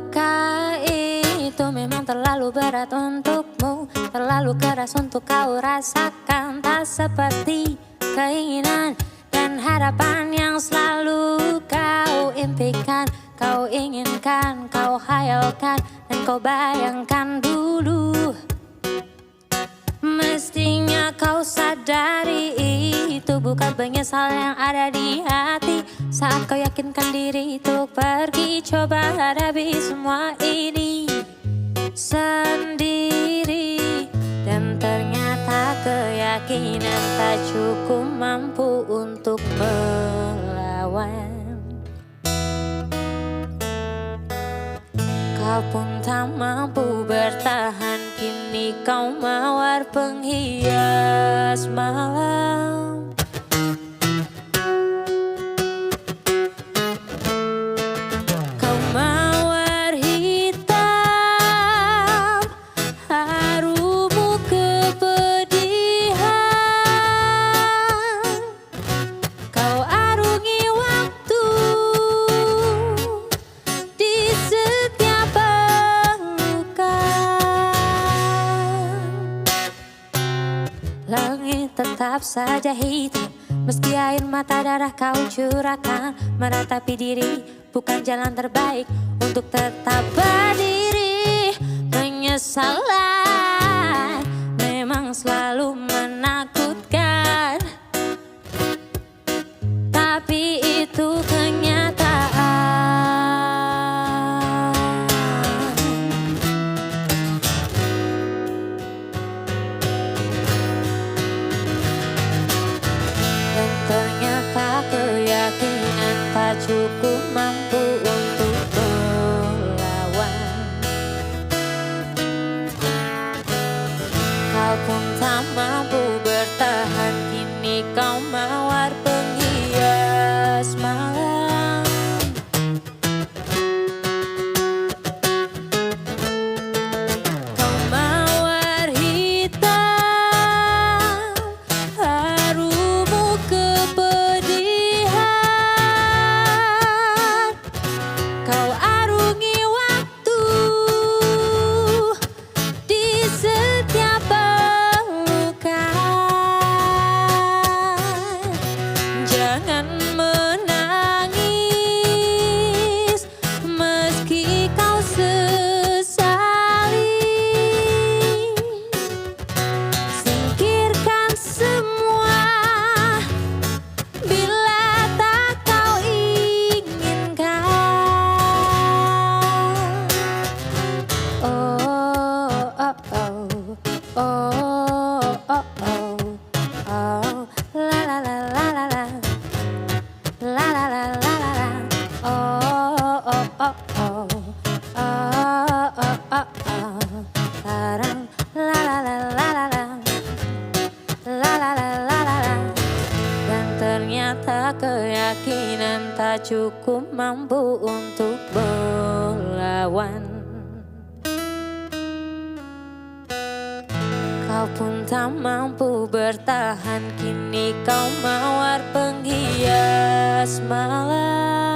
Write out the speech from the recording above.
Apakah itu memang terlalu berat untukmu, terlalu keras untuk kau rasakan? Tak seperti keinginan dan harapan yang selalu kau impikan, kau inginkan, kau hayalkan, dan kau bayangkan dulu. Mestinya kau sadari itu bukan penyesalan yang ada di hati. Saat kau yakinkan diri untuk pergi, coba hadapi semua ini sendiri. Dan ternyata keyakinan tak cukup mampu untuk melawan. Kau pun tak mampu bertahan, kini kau mawar penghias malam. Kau mawar hitam, harumu kepedihan. Kau arungi waktu di setiap langit tetap saja hitam, meski air mata darah kau curahkan. Meratapi diri bukan jalan terbaik untuk tetap berdiri. Penyesalan memang selalu menakutkan, tapi itu kenyataan. Ternyata keyakinan tak cukup mampu untuk melawan. Kau pun tak mampu bertahan, kini kau mawar penghias malam. Kau mawar hitam, harumu kepedihan. Kau arungi waktu di setiap pelukan. Jangan menangis meski kau sesali. Singkirkan semua bila tak kau inginkan. Oh, oh, oh, oh, oh, oh, oh, la la la la la la, la la la la la la, oh, oh, oh, oh, oh, oh, oh, oh, larang, la la la la la la, la la la la la la. Dan ternyata keyakinan tak cukup mampu untuk melawan. Kau pun tak mampu bertahan, kini kau mawar penghias malam.